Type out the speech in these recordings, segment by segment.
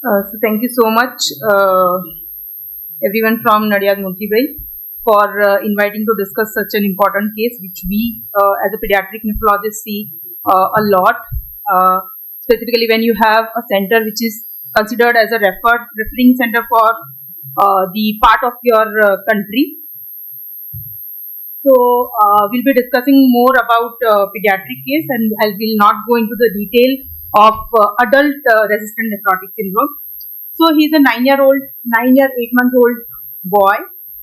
So thank you so much, everyone from Nadiad Multibay, for inviting to discuss such an important case, which we as a pediatric nephrologist see a lot, specifically when you have a center which is considered as a referring center for the part of your country. So we'll be discussing more about pediatric case, and I will not go into the detail of adult resistant nephrotic syndrome. So he's a 8-month-old boy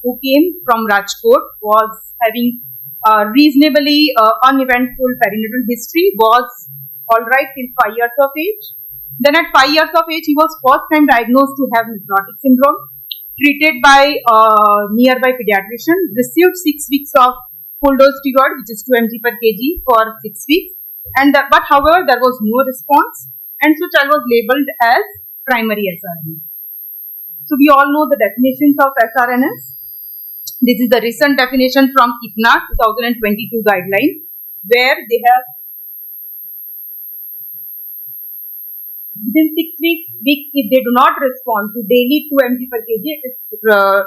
who came from Rajkot, was having a reasonably uneventful perinatal history, was alright till 5 years of age. Then at 5 years of age, he was first time diagnosed to have nephrotic syndrome, treated by nearby pediatrician, received 6 weeks of full dose steroid, which is 2 mg per kg for 6 weeks. But however, there was no response, and so child was labeled as primary SRNS. So we all know the definitions of SRNS. This is the recent definition from IGA 2022 guideline, where they have within 6 weeks, if they do not respond to daily 2 mg per kg, it is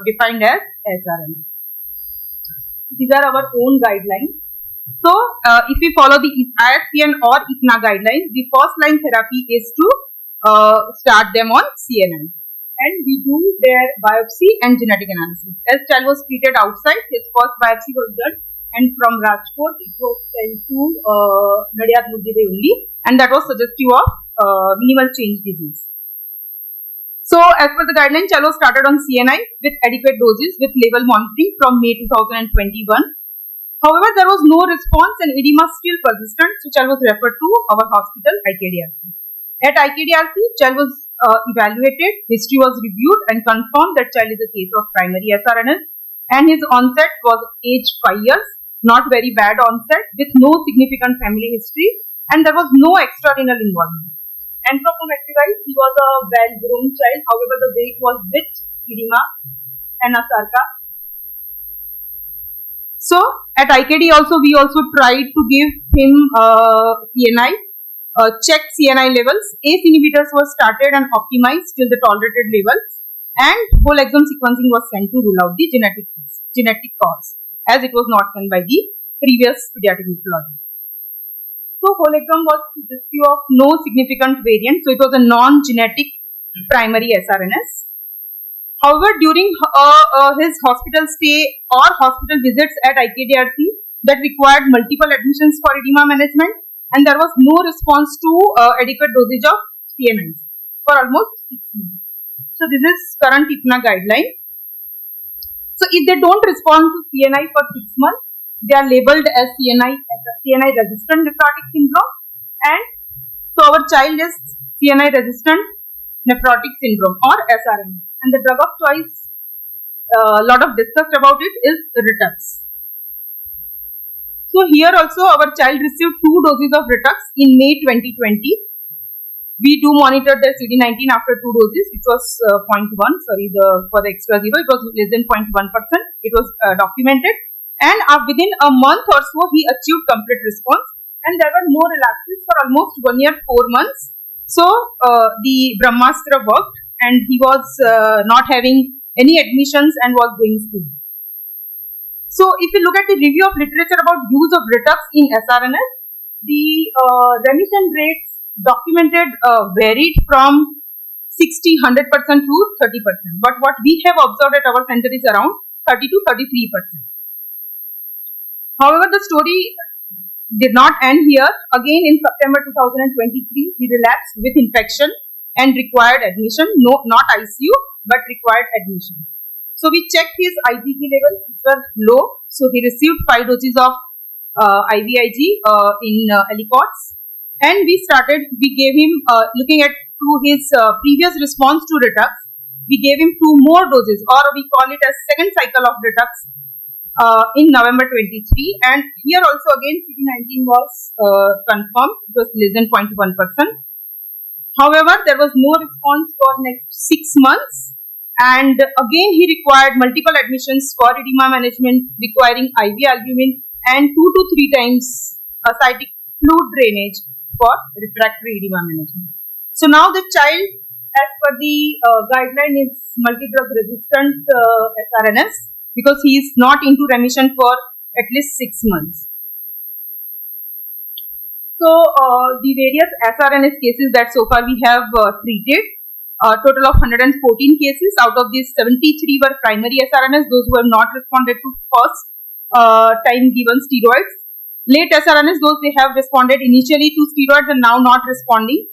defined as SRNS. These are our own guidelines. So, if we follow the ISPN or IGNA guidelines, the first line therapy is to start them on CNI, and we do their biopsy and genetic analysis. As child was treated outside, his first biopsy was done, and from Rajkot it was sent to Nadiad Multibay only, and that was suggestive of minimal change disease. So, as per the guideline, child was started on CNI with adequate doses with label monitoring from May 2021. However, there was no response and edema still persistent, so child was referred to our hospital, IKDRC. At IKDRC, child was evaluated, history was reviewed and confirmed that child is a case of primary SRNS, and his onset was age 5 years, not very bad onset with no significant family history, and there was no extrarenal involvement. Anthropometry-wise, he was a well-grown child, however the weight was with edema and asarca. So at IKD also, we also tried to give him CNI, check CNI levels. ACE inhibitors were started and optimized till the tolerated levels, and whole exome sequencing was sent to rule out the genetic cause, as it was not done by the previous pediatric nephrologist. So whole exome was suggestive of no significant variant, so it was a non-genetic primary SRNS. However, during his hospital stay or hospital visits at IKDRC, that required multiple admissions for edema management, and there was no response to adequate dosage of CNI for almost 6 months. So this is current IPNA guideline. So if they don't respond to CNI for 6 months, they are labeled as CNI resistant nephrotic syndrome, and so our child is CNI resistant nephrotic syndrome or SRNS. And the drug of choice, lot of discussed about it, is Ritux. So here also our child received 2 doses of Ritux in May 2020. We do monitor the CD19 after 2 doses, which was 0.1. Sorry, for the extra zero, it was less than 0.1%. It was documented, and within a month or so, he achieved complete response, and there were no relapses for almost 1 year 4 months. So the Brahmastra worked, and he was not having any admissions and was doing school. So if you look at the review of literature about use of Ritux in SRNS, the remission rates documented varied from 60-100% to 30%. But what we have observed at our center is around 30 to 33%. However, the story did not end here. Again, in September 2023, he relapsed with infection and required admission, not ICU, but required admission. So we checked his IgG levels, which were low. So he received 5 doses of IVIG in aliquots, and we gave him, looking at his previous response to Ritux, we gave him 2 more doses, or we call it as second cycle of Ritux in November 23, and here also again CD19 was confirmed, it was less than 0.1%. However, there was no response for next 6 months, and again he required multiple admissions for edema management, requiring IV albumin and 2 to 3 times ascitic fluid drainage for refractory edema management. So now the child, as per the guideline, is multi-drug resistant SRNS because he is not into remission for at least 6 months. So the various SRNS cases that so far we have treated, a total of 114 cases. Out of these, 73 were primary SRNS, those who have not responded to first time given steroids. Late SRNS, those they have responded initially to steroids and now not responding,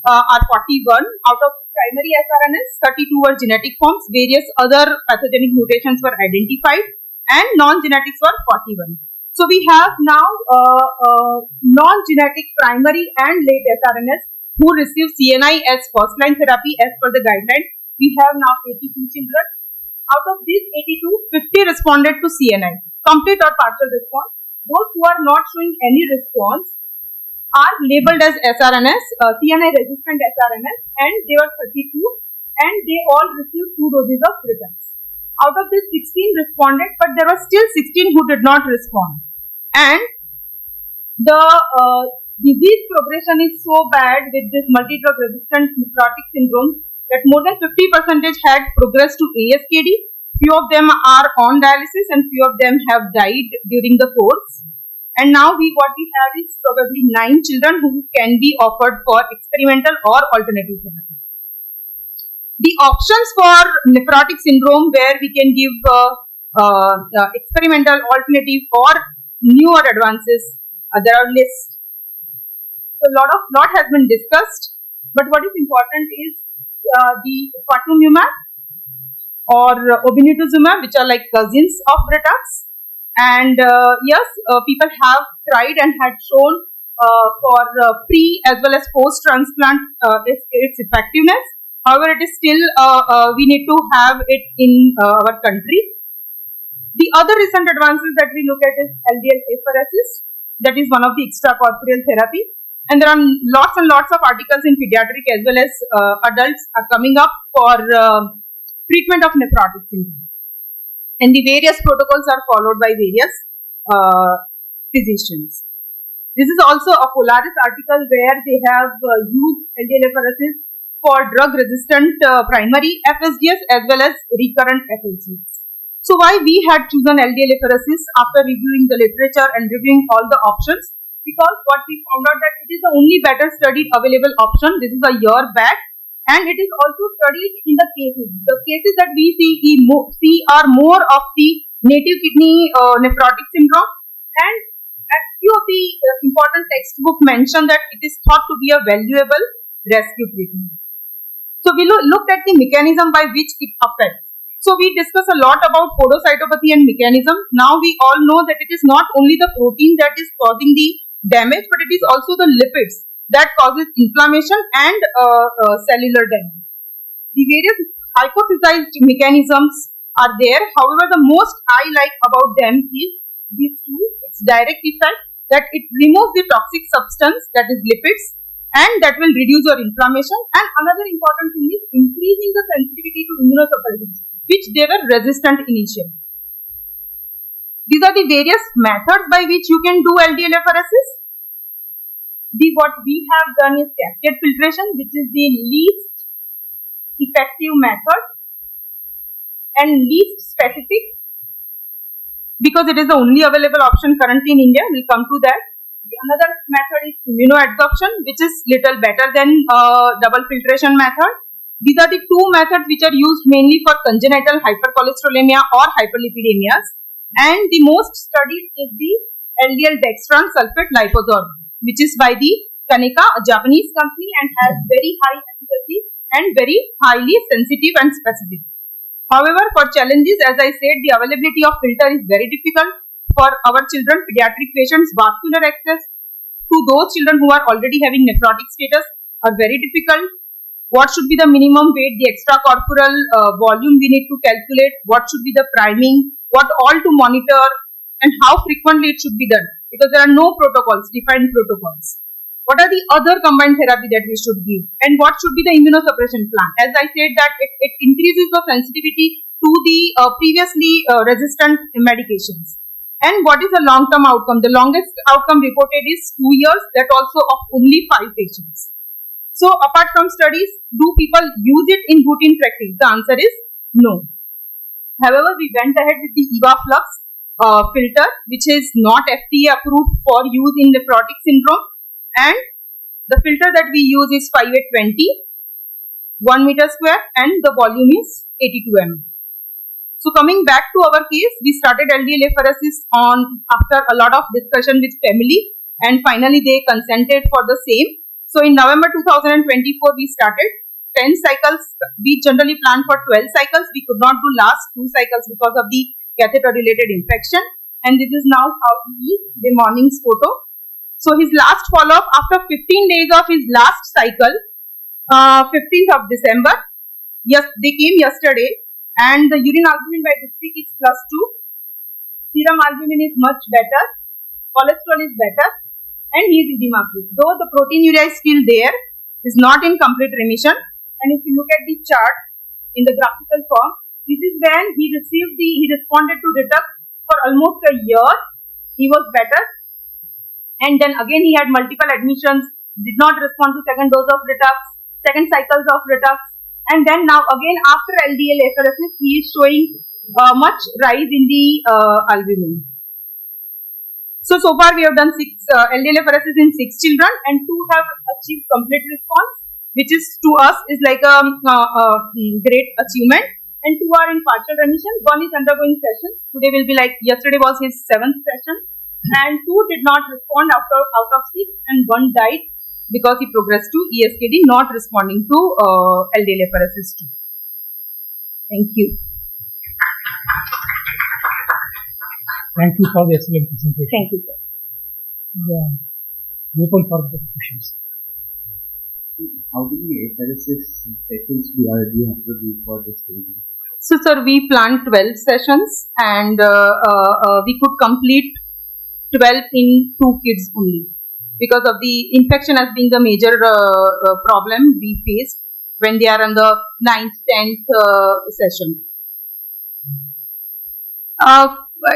are 41. Out of primary SRNS, 32 were genetic forms. Various other pathogenic mutations were identified and non-genetics were 41. So we have now non-genetic primary and late SRNS who receive CNI as first-line therapy as per the guideline. We have now 82 children. Out of these 82, 50 responded to CNI, complete or partial response. Those who are not showing any response are labeled as SRNS, CNI resistant SRNS, and they were 32 and they all received 2 doses of Rituxan. Out of these, 16 responded, but there were still 16 who did not respond. And the disease progression is so bad with this multi-drug resistant nephrotic syndrome that more than 50% had progressed to ASKD. Few of them are on dialysis and few of them have died during the course. And now what we have is probably 9 children who can be offered for experimental or alternative therapy. The options for nephrotic syndrome where we can give experimental, alternative or newer advances, there are lists. So lot has been discussed, but what is important is the patumumab or obinutuzumab, which are like cousins of Rituxan. And yes, people have tried and had shown for pre as well as post transplant its effectiveness. However, it is still we need to have it in our country. The other recent advances that we look at is LDL apheresis, that is one of the extracorporeal therapy, and there are lots and lots of articles in pediatric as well as adults are coming up for treatment of nephrotic syndrome, and the various protocols are followed by various physicians. This is also a Polaris article where they have used LDL apheresis for drug-resistant primary FSGS as well as recurrent FSGS. So why we had chosen LDL apheresis after reviewing the literature and reviewing all the options? Because what we found out that it is the only better studied available option. This is a year back, and it is also studied in the cases. The cases that we see are more of the native kidney nephrotic syndrome, and a few of the important textbooks mention that it is thought to be a valuable rescue treatment. So we looked at the mechanism by which it affects. So we discuss a lot about podocytopathy and mechanism. Now we all know that it is not only the protein that is causing the damage, but it is also the lipids that causes inflammation and cellular damage. The various hypothesized mechanisms are there. However, the most I like about them is these two. Its direct effect, that it removes the toxic substance, that is lipids, and that will reduce your inflammation. And another important thing is increasing the sensitivity to immunosuppressants, which they were resistant initially. These are the various methods by which you can do LDL apheresis. What we have done is cascade filtration, which is the least effective method and least specific because it is the only available option currently in India. We'll come to that. The another method is immunoadsorption, which is little better than double filtration method. These are the two methods which are used mainly for congenital hypercholesterolemia or hyperlipidemias, and the most studied is the LDL dextran sulfate liposorbate, which is by the Kaneka, a Japanese company, and has very high efficacy and very highly sensitive and specific. However, for challenges, as I said, the availability of filter is very difficult. For our children, pediatric patients, vascular access to those children who are already having nephrotic status are very difficult. What should be the minimum weight, the extracorporeal volume we need to calculate, what should be the priming, what all to monitor, and how frequently it should be done, because there are no protocols, defined protocols. What are the other combined therapy that we should give, and what should be the immunosuppression plan? As I said that it increases the sensitivity to the previously resistant medications. And what is the long-term outcome? The longest outcome reported is 2 years, that also of only 5 patients. So apart from studies, do people use it in routine practice? The answer is no. However, we went ahead with the EVA flux filter, which is not FDA approved for use in nephrotic syndrome, and the filter that we use is 5820, 1 meter square, and the volume is 82 ml. So coming back to our case, we started LDL apheresis after a lot of discussion with family, and finally they consented for the same. So in November 2024, we started 10 cycles. We generally plan for 12 cycles. We could not do last 2 cycles because of the catheter-related infection. And this is now how he is, the morning's photo. So his last follow-up after 15 days of his last cycle, 15th of December. Yes, they came yesterday. And the urine albumin by district is +2. Serum albumin is much better. Cholesterol is better. And he is edema-free. Though the proteinuria is still there, is not in complete remission. And if you look at the chart in the graphical form, this is when he responded to Ritux for almost a year. He was better. And then again he had multiple admissions, did not respond to second dose of Ritux, second cycles of Ritux. And then now again after LDL apheresis, he is showing much rise in the albumin. So far we have done 6 LDL apheresis in 6 children, and 2 have achieved complete response, which is to us is like a great achievement, and 2 are in partial remission. 1 is undergoing sessions. Today will be like, yesterday was his 7th session, and 2 did not respond out of 6, and 1 died because he progressed to ESKD, not responding to LDL apheresis 2. Thank you. Thank you for the excellent presentation. Thank you, sir. Open for the questions. How many apheresis sessions do you have to do for this study? So, sir, we planned 12 sessions, and we could complete 12 in 2 kids only, because of the infection as being the major problem we faced when they are on the 9th, 10th session.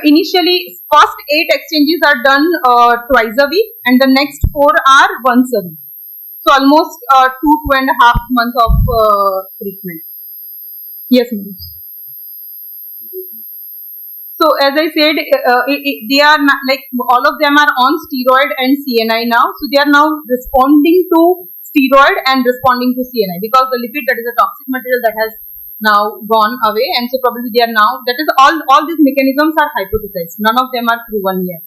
Initially, first 8 exchanges are done twice a week, and the next 4 are once a week. So almost 2.5 months of treatment. Yes, ma'am. So as I said, they are like all of them are on steroid and CNI now. So they are now responding to steroid and responding to CNI, because the lipid, that is a toxic material that has now gone away, and so probably they are now, that is all these mechanisms are hypothesized. None of them are proven yet.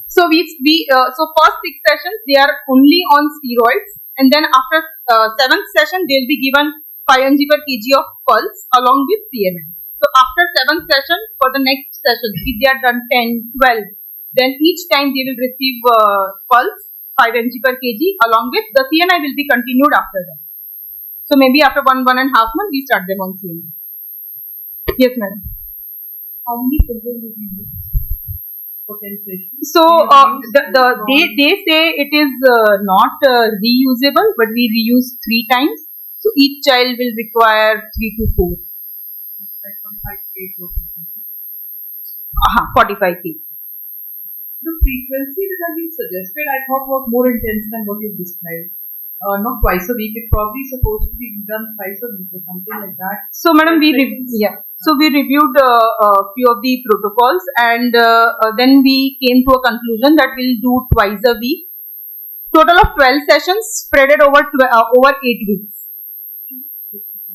So so first 6 sessions they are only on steroids, and then after 7th session they will be given 5 mg per kg of pulse along with CNI. So after 7th session, for the next session, if they are done 10, 12, then each time they will receive pulse 5 mg per kg along with the CNI will be continued after that. So maybe after 1.5 months we start them on CNI. Yes, madam. How many pills will you use for 10 sessions? So they say it is not reusable, but we reuse 3 times. So each child will require 3 to 4. 45 kg. The frequency that has been suggested, I thought, was more intense than what you described. Not twice a week. It's probably supposed to be done twice a week or something like that. So, madam, we reviewed a few of the protocols, and then we came to a conclusion that we'll do twice a week. Total of 12 sessions spread over 8 weeks.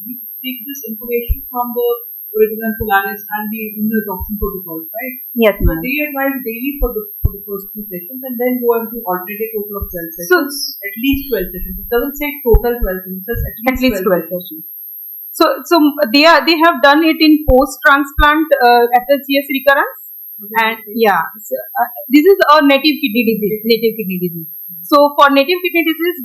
We take this information from the original Polaris and the immunotoxin protocols, right? Yes, ma'am. They advise daily for the first 2 sessions, and then go on to alternate a total of 12 sessions. So at least 12 sessions. It doesn't say total 12 sessions, it says at least 12 sessions. So they have done it in post-transplant FSGS recurrence, and this is a native kidney disease. So for native kidney disease,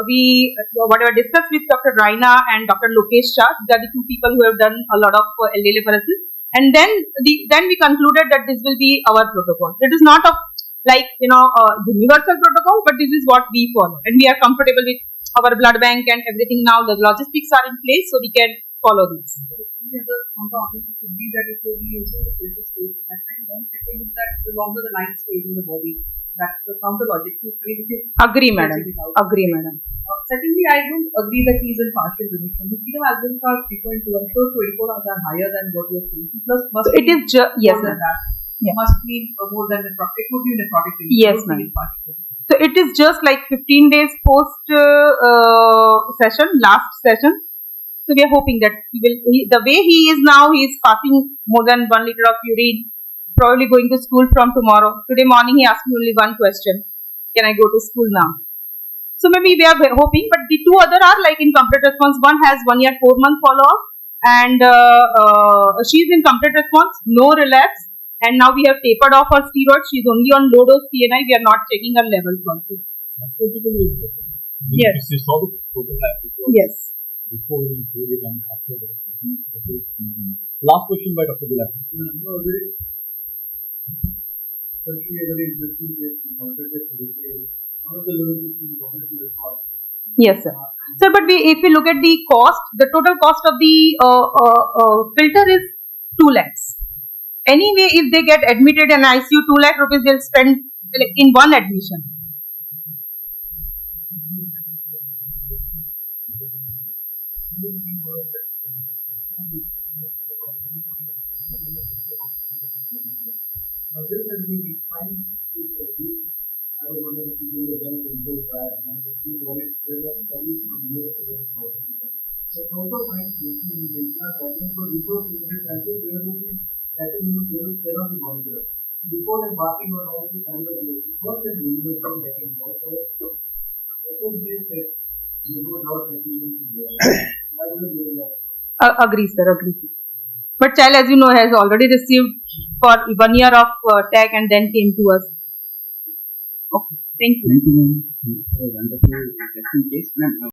we whatever discussed with Dr. Raina and Dr. Lokesh Shah, they are the 2 people who have done a lot of LDL apheresis, and then we concluded that this will be our protocol. It is not a universal protocol, but this is what we follow, and we are comfortable with our blood bank and everything now. The logistics are in place, so we can follow this. the other counter-argument could be that if you're using the filter stage at that time, then second is that the longer the line stays in the body, that's the counter logic. I mean, if you Agree, madam. Agree, madam. Secondly, I don't agree that he's in partial remission. The serum albums are 3.2. I'm sure 24 hours are higher than what you're saying. Plus, must So it be is yes, more than ma'am. that. Yeah. Must be more than nephrotic. It would be nephrotic remission. Yes, It would be ma'am. in partial remission. So it is just like 15 days post session, last session. So we are hoping that the way he is now, he is passing more than 1 liter of urine, probably going to school from tomorrow. Today morning he asked me only one question: can I go to school now? So maybe we are hoping, but the two other are like in complete response. One has 1 year 4 month follow up, and she is in complete response, no relapse. And now we have tapered off her steroids. She is only on low dose CNI. We are not checking her levels also. Yes. You saw the photograph. Yes. Before we do it and after that. Last question by Dr. Bilal. No, very interesting case. One of the levels is obviously the cost. Yes, sir. Sir, but if we look at the cost, the total cost of the filter is 2 lakhs. Anyway, if they get admitted in ICU, 2 lakh rupees they'll spend in one admission. This has been defined with the view. I was wondering if you could have done in both sides and if you were studies from here to the south. So also find in the guidance for resource limited countries where we cannot be monitored. Before embarking on all these kind of ways, what's the universal that can work for us? Suppose this that you know not that you need to do. Why would you do that? Agree, sir. Agree. But child, as you know, has already received for 1 year of tag and then came to us. Okay. Thank you. Thank you, ma'am. Wonderful interesting case, ma'am.